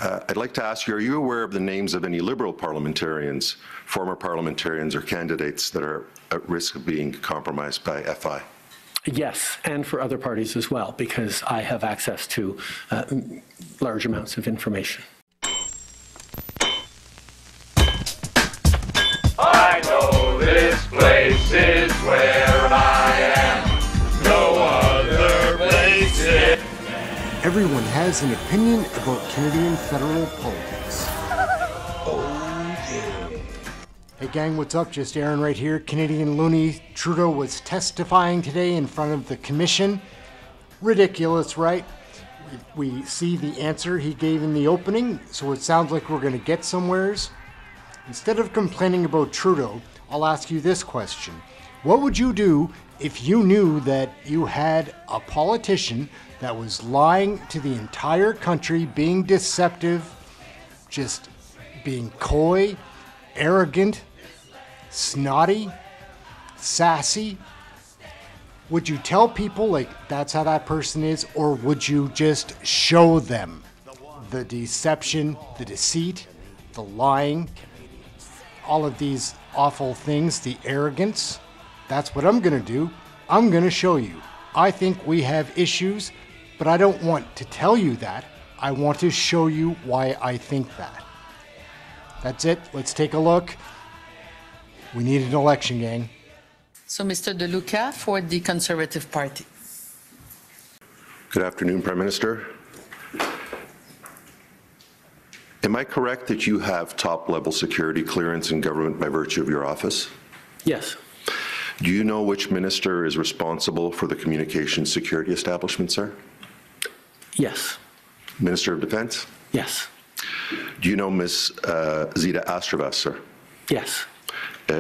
I'd like to ask you, are you aware of the names of any Liberal parliamentarians, former parliamentarians or candidates that are at risk of being compromised by FI? Yes, and for other parties as well, because I have access to large amounts of information. I know this place is where I am. No other place is. Everyone has an opinion about Canadian federal politics. Oh, yeah. Hey gang, what's up? Just Aaron right here. Canadian Looney. Trudeau was testifying today in front of the commission. Ridiculous, right? We see the answer he gave in the opening, so it sounds like we're going to get somewheres. Instead of complaining about Trudeau, I'll ask you this question. What would you do if you knew that you had a politician that was lying to the entire country, being deceptive, just being coy, arrogant, snotty, sassy? Would you tell people like that's how that person is, or would you just show them the deception, the deceit, the lying, all of these awful things, the arrogance? That's what I'm gonna do. I'm gonna show you. I think we have issues, but I don't want to tell you that. I want to show you why I think that. That's it. Let's take a look. We need an election, gang. So, Mr. De Luca for the Conservative Party. Good afternoon, Prime Minister. Am I correct that you have top-level security clearance in government by virtue of your office? Yes. Do you know which minister is responsible for the communications security establishment, sir? Yes. Minister of Defense? Yes. Do you know Ms. Zita Astravas, sir? Yes.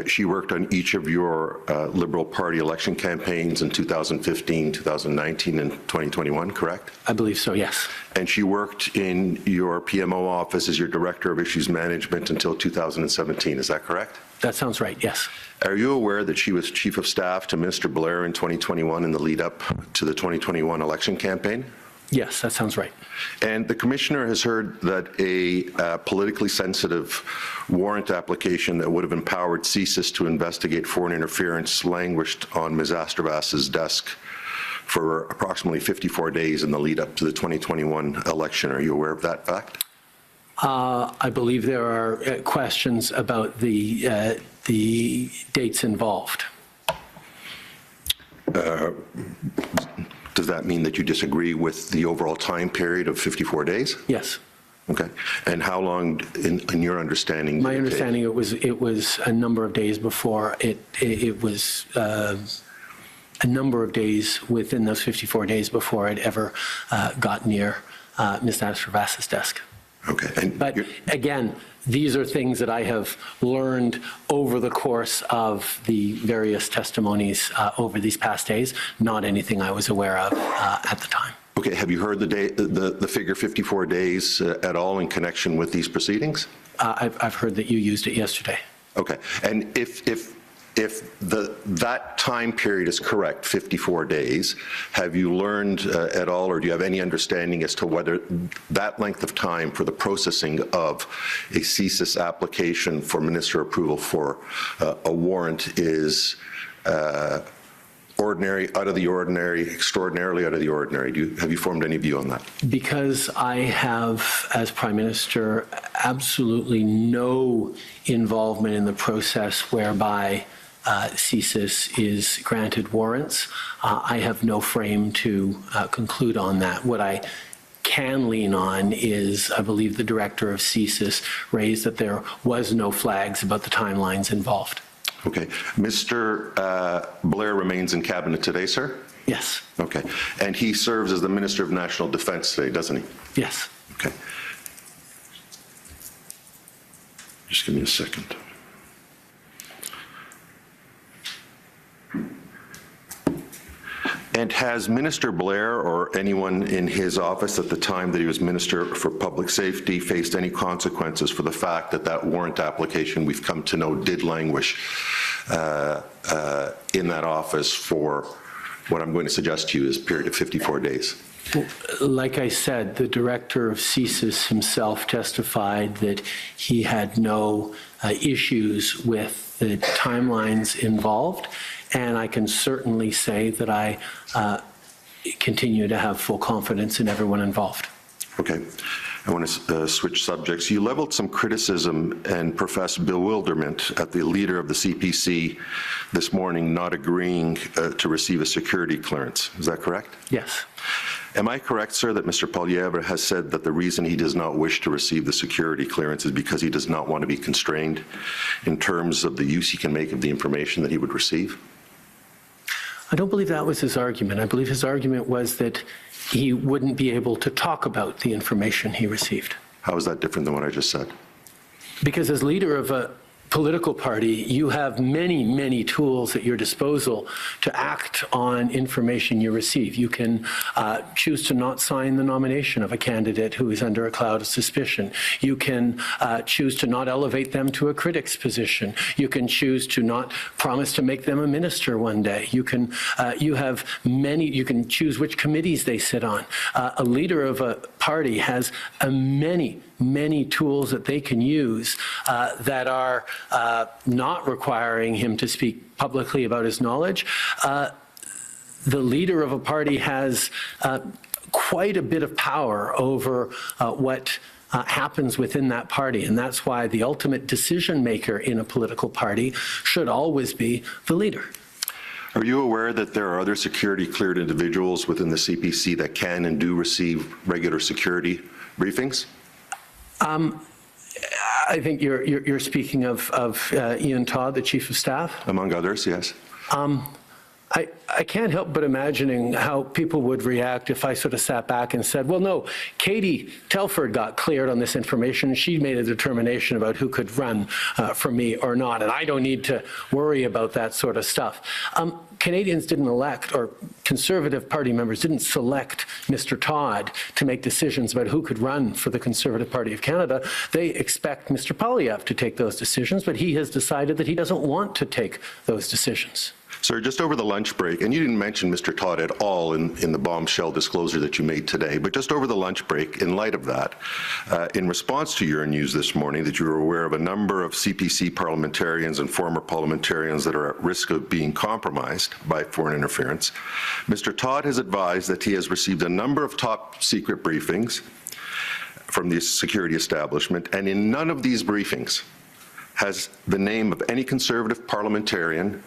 She worked on each of your Liberal Party election campaigns in 2015, 2019, and 2021, correct? I believe so, yes. And she worked in your PMO office as your Director of Issues Management until 2017, is that correct? That sounds right, yes. Are you aware that she was Chief of Staff to Minister Blair in 2021 in the lead-up to the 2021 election campaign? Yes, that sounds right. And the Commissioner has heard that a politically sensitive warrant application that would have empowered CSIS to investigate foreign interference languished on Ms. Astravas's desk for approximately 54 days in the lead-up to the 2021 election. Are you aware of that fact? I believe there are questions about the dates involved. Does that mean that you disagree with the overall time period of 54 days? Yes. Okay. And how long, in your understanding? My understanding, it was a number of days before it was a number of days within those 54 days before it ever got near Ms. Astravas's desk. Okay. But again, these are things that I have learned over the course of the various testimonies over these past days, not anything I was aware of at the time. Okay, have you heard the figure 54 days at all in connection with these proceedings? I've heard that you used it yesterday. Okay, and if that time period is correct, 54 days, have you learned at all, or do you have any understanding as to whether that length of time for the processing of a CSIS application for minister approval for a warrant is ordinary, out of the ordinary, extraordinarily out of the ordinary? Have you formed any view on that? Because I have, as Prime Minister, absolutely no involvement in the process whereby CSIS is granted warrants. I have no frame to conclude on that. What I can lean on is, I believe the director of CSIS raised that there was no flags about the timelines involved. Okay. Mr. Blair remains in cabinet today, sir? Yes. Okay. And he serves as the Minister of National Defense today, doesn't he? Yes. Okay. Just give me a second. And has Minister Blair or anyone in his office at the time that he was Minister for Public Safety faced any consequences for the fact that that warrant application we've come to know did languish in that office for what I'm going to suggest to you is a period of 54 days? Like I said, the director of CSIS himself testified that he had no issues with the timelines involved, and I can certainly say that I continue to have full confidence in everyone involved. Okay. I want to switch subjects. You leveled some criticism and professed bewilderment at the leader of the CPC this morning not agreeing to receive a security clearance. Is that correct? Yes. Am I correct, sir, that Mr. Poilievre has said that the reason he does not wish to receive the security clearance is because he does not want to be constrained in terms of the use he can make of the information that he would receive? I don't believe that was his argument. I believe his argument was that he wouldn't be able to talk about the information he received. How is that different than what I just said? Because as leader of a political party, you have many, many tools at your disposal to act on information you receive. You can choose to not sign the nomination of a candidate who is under a cloud of suspicion. You can choose to not elevate them to a critic's position. You can choose to not promise to make them a minister one day. You can, you can choose which committees they sit on. A leader of a party has many tools that they can use that are not requiring him to speak publicly about his knowledge. The leader of a party has quite a bit of power over what happens within that party, and that's why the ultimate decision maker in a political party should always be the leader. Are you aware that there are other security cleared individuals within the CPC that can and do receive regular security briefings? I think you're speaking of Ian Todd, the Chief of Staff? Among others, yes. I can't help but imagining how people would react if I sort of sat back and said, well, no, Katie Telford got cleared on this information. She made a determination about who could run for me or not, and I don't need to worry about that sort of stuff. Canadians didn't elect, or Conservative Party members didn't select Mr. Todd to make decisions about who could run for the Conservative Party of Canada. They expect Mr. Poilievre to take those decisions, but he has decided that he doesn't want to take those decisions. Sir, just over the lunch break, and you didn't mention Mr. Todd at all in the bombshell disclosure that you made today, but just over the lunch break, in light of that, in response to your news this morning that you were aware of a number of CPC parliamentarians and former parliamentarians that are at risk of being compromised by foreign interference, Mr. Todd has advised that he has received a number of top secret briefings from the security establishment, and in none of these briefings has the name of any Conservative parliamentarian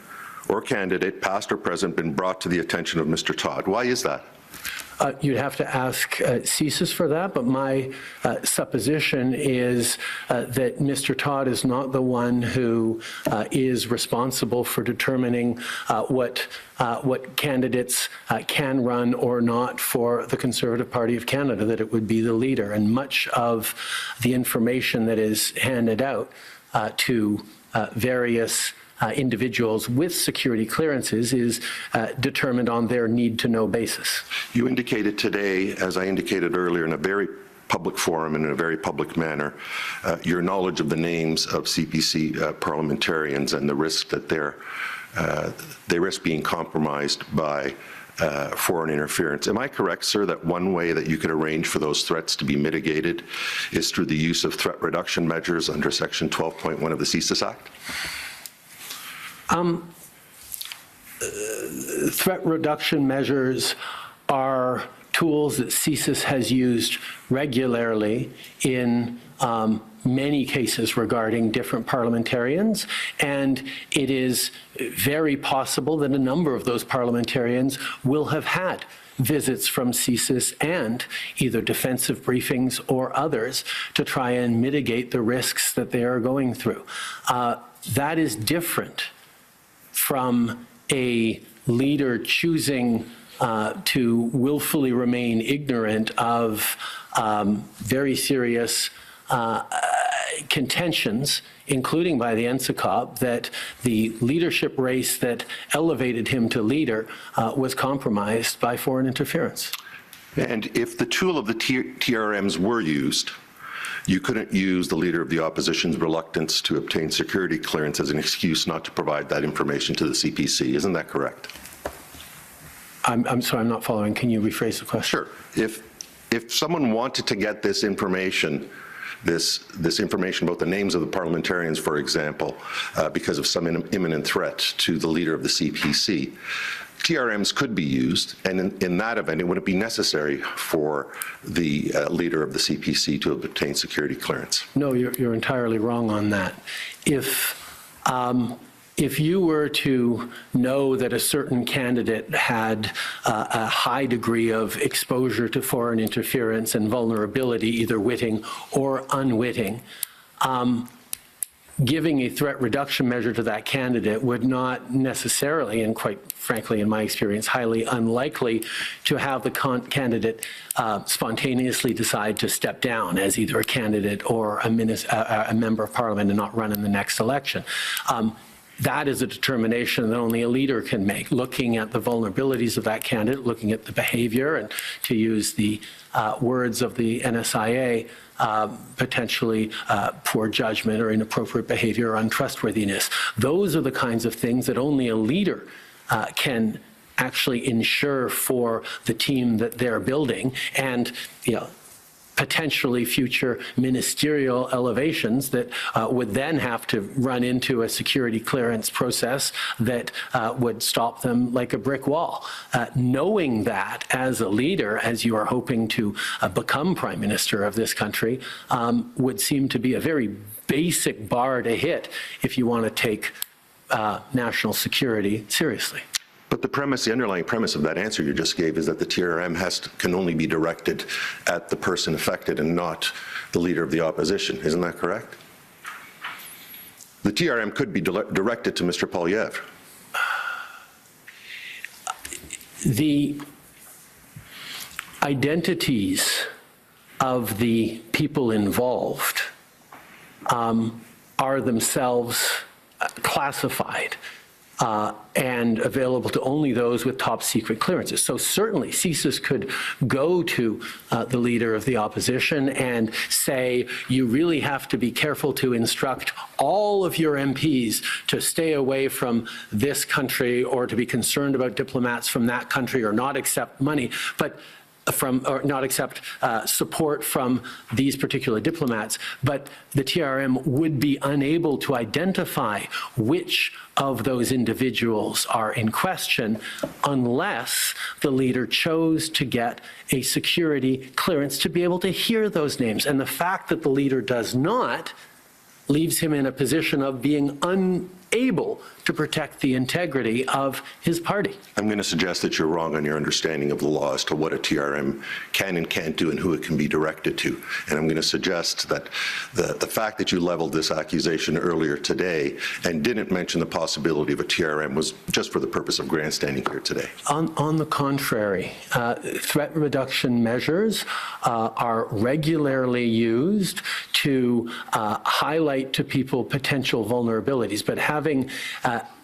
or candidate, past or present, been brought to the attention of Mr. Todd. Why is that? You'd have to ask CSIS for that, but my supposition is that Mr. Todd is not the one who is responsible for determining what candidates can run or not for the Conservative Party of Canada, that it would be the leader. And much of the information that is handed out to various individuals with security clearances is determined on their need-to-know basis. You indicated today, as I indicated earlier, in a very public forum and in a very public manner, your knowledge of the names of CPC parliamentarians and the risk that they risk being compromised by foreign interference. Am I correct, sir, that one way that you could arrange for those threats to be mitigated is through the use of threat reduction measures under Section 12.1 of the CSIS Act? Threat reduction measures are tools that CSIS has used regularly in many cases regarding different parliamentarians, and it is very possible that a number of those parliamentarians will have had visits from CSIS and either defensive briefings or others to try and mitigate the risks that they are going through. That is different from a leader choosing to willfully remain ignorant of very serious contentions, including by the NSICOP, that the leadership race that elevated him to leader was compromised by foreign interference. And if the tool of the TRMs were used, you couldn't use the leader of the opposition's reluctance to obtain security clearance as an excuse not to provide that information to the CPC. Isn't that correct? I'm sorry, I'm not following. Can you rephrase the question? Sure. If someone wanted to get this information, this information about the names of the parliamentarians, for example, because of some imminent threat to the leader of the CPC, TRMs could be used, and in that event, it wouldn't be necessary for the leader of the CPC to obtain security clearance. No, you're entirely wrong on that. If you were to know that a certain candidate had a high degree of exposure to foreign interference and vulnerability, either witting or unwitting, giving a threat reduction measure to that candidate would not necessarily, and quite frankly, in my experience, highly unlikely to have the candidate spontaneously decide to step down as either a candidate or a member of parliament and not run in the next election. That is a determination that only a leader can make, looking at the vulnerabilities of that candidate, looking at the behavior, and to use the words of the NSIA, potentially poor judgment or inappropriate behavior or untrustworthiness. Those are the kinds of things that only a leader can actually ensure for the team that they're building, and potentially future ministerial elevations that would then have to run into a security clearance process that would stop them like a brick wall. Knowing that as a leader, as you are hoping to become Prime Minister of this country, would seem to be a very basic bar to hit if you want to take national security seriously. But the underlying premise of that answer you just gave is that the TRM can only be directed at the person affected and not the leader of the opposition. Isn't that correct? The TRM could be directed to Mr. Poilievre. The identities of the people involved are themselves classified and available to only those with top secret clearances. So certainly CSIS could go to the leader of the opposition and say, you really have to be careful to instruct all of your MPs to stay away from this country, or to be concerned about diplomats from that country, or not accept money, or not accept support from these particular diplomats. But the TRM would be unable to identify which of those individuals are in question unless the leader chose to get a security clearance to be able to hear those names. And the fact that the leader does not leaves him in a position of being unable to protect the integrity of his party. I'm going to suggest that you're wrong on your understanding of the law as to what a TRM can and can't do and who it can be directed to. And I'm going to suggest that the fact that you leveled this accusation earlier today and didn't mention the possibility of a TRM was just for the purpose of grandstanding here today. On the contrary, threat reduction measures are regularly used to highlight to people potential vulnerabilities. But having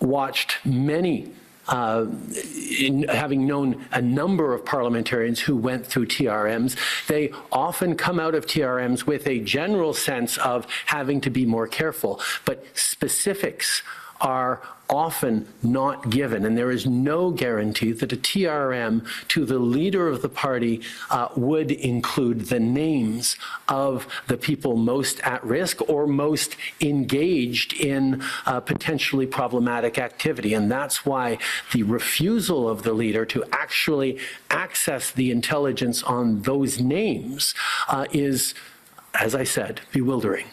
watched many, having known a number of parliamentarians who went through TRMs, they often come out of TRMs with a general sense of having to be more careful. But specifics are often not given, and there is no guarantee that a TRM to the leader of the party would include the names of the people most at risk or most engaged in potentially problematic activity. And that's why the refusal of the leader to actually access the intelligence on those names is, as I said, bewildering.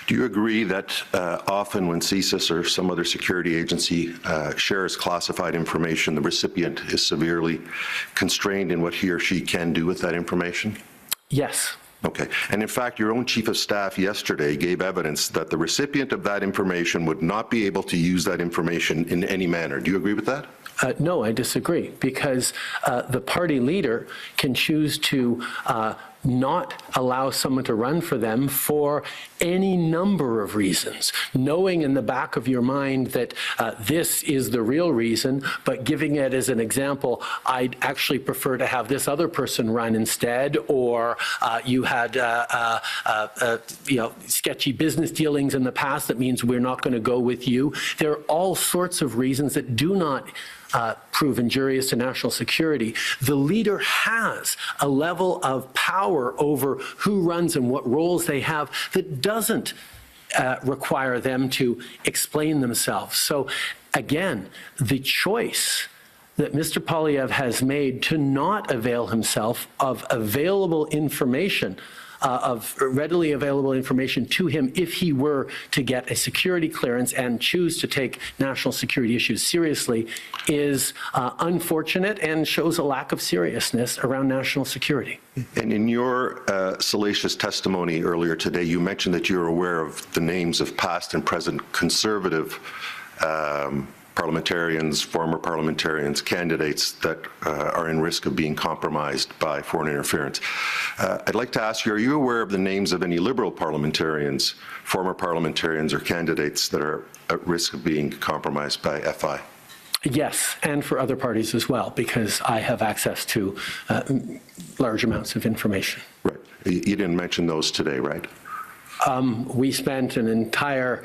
Do you agree that often when CSIS or some other security agency shares classified information, the recipient is severely constrained in what he or she can do with that information? Yes. Okay. And in fact, your own chief of staff yesterday gave evidence that the recipient of that information would not be able to use that information in any manner. Do you agree with that? No, I disagree, because the party leader can choose to not allow someone to run for them for any number of reasons, knowing in the back of your mind that this is the real reason, but giving it as an example, I'd actually prefer to have this other person run instead, or you had sketchy business dealings in the past, that means we're not going to go with you. There are all sorts of reasons that do not prove injurious to national security. The leader has a level of power over who runs and what roles they have that doesn't require them to explain themselves. So again, the choice that Mr. Poilievre has made to not avail himself of available information, of readily available information to him if he were to get a security clearance and choose to take national security issues seriously, is unfortunate and shows a lack of seriousness around national security. And in your salacious testimony earlier today, you mentioned that you're aware of the names of past and present Conservative parliamentarians, former parliamentarians, candidates that are in risk of being compromised by foreign interference. I'd like to ask you, are you aware of the names of any Liberal parliamentarians, former parliamentarians or candidates that are at risk of being compromised by FI? Yes, and for other parties as well, because I have access to large amounts of information. Right. You didn't mention those today, right? We spent an entire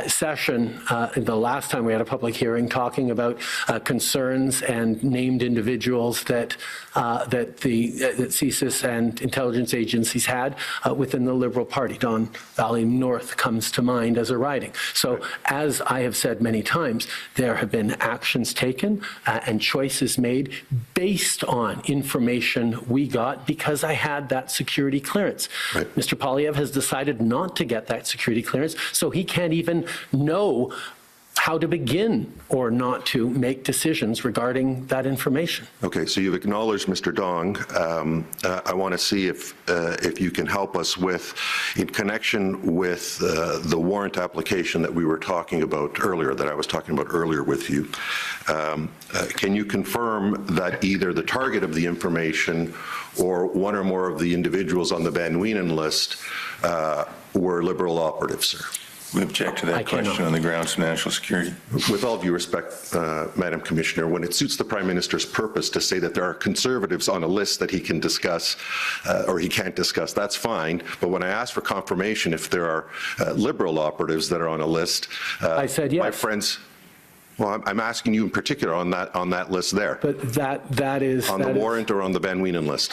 session the last time we had a public hearing talking about concerns and named individuals that that CSIS and intelligence agencies had within the Liberal Party. Don Valley North comes to mind as a riding. So as I have said many times, there have been actions taken and choices made based on information we got because I had that security clearance. Right. Mr. Poilievre has decided not to get that security clearance, so he can't even know how to begin or not to make decisions regarding that information. Okay, so you've acknowledged Mr. Dong. I want to see if you can help us with, in connection with the warrant application that we were talking about earlier, that I was talking about earlier with you. Can you confirm that either the target of the information or one or more of the individuals on the Van Wienen list were Liberal operatives, sir? We object to that question on the grounds of national security. With all due respect, Madam Commissioner, when it suits the Prime Minister's purpose to say that there are Conservatives on a list that he can discuss or he can't discuss, that's fine. But when I ask for confirmation if there are Liberal operatives that are on a list, I said yes. My friends, well, I'm asking you in particular on that list there. But that is on the warrant or on the Van Wienen list.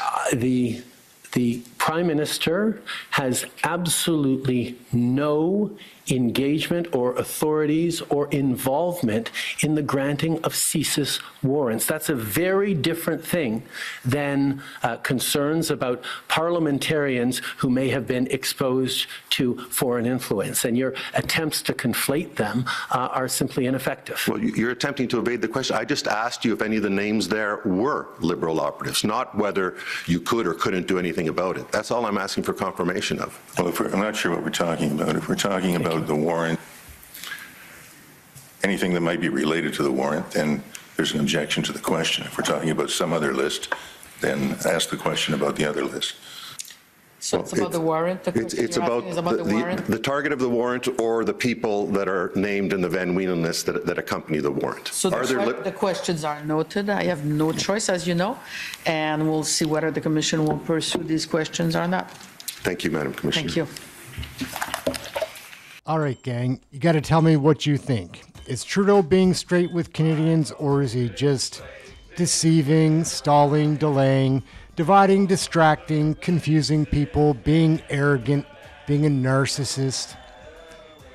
The Prime Minister has absolutely no engagement or authorities or involvement in the granting of CSIS warrants. That's a very different thing than concerns about parliamentarians who may have been exposed to foreign influence. And your attempts to conflate them are simply ineffective. Well, you're attempting to evade the question. I just asked you if any of the names there were Liberal operatives, not whether you could or couldn't do anything about it. That's all I'm asking for confirmation of. Well, I'm not sure what we're talking about. If we're talking about the warrant, anything that might be related to the warrant, then there's an objection to the question. If we're talking about some other list, then ask the question about the other list. So well, it's about the warrant? It's about the target of the warrant or the people that are named in the Van Wienen list that accompany the warrant. So the questions are noted. I have no choice, as you know, and we'll see whether the Commission will pursue these questions or not. Thank you, Madam Commissioner. Thank you. All right, gang, you got to tell me what you think. Is Trudeau being straight with Canadians, or is he just deceiving, stalling, delaying, dividing, distracting, confusing people, being arrogant, being a narcissist?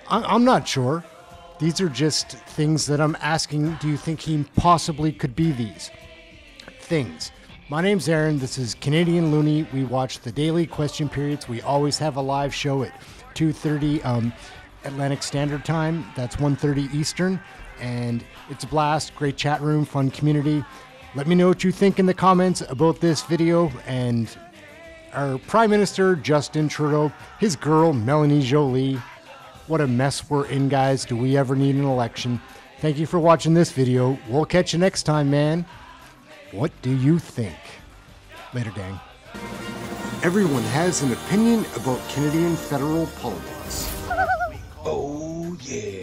I'm not sure. These are just things that I'm asking. Do you think he possibly could be these things? My name's Aaron. This is Canadian Looney. We watch the daily question periods. We always have a live show at 2:30 Atlantic Standard Time. That's 1:30 Eastern. And it's a blast. Great chat room, fun community. Let me know what you think in the comments about this video and our Prime Minister, Justin Trudeau, his girl, Melanie Jolie. What a mess we're in, guys. Do we ever need an election? Thank you for watching this video. We'll catch you next time, man. What do you think? Later, gang. Everyone has an opinion about Canadian federal politics. Oh, yeah.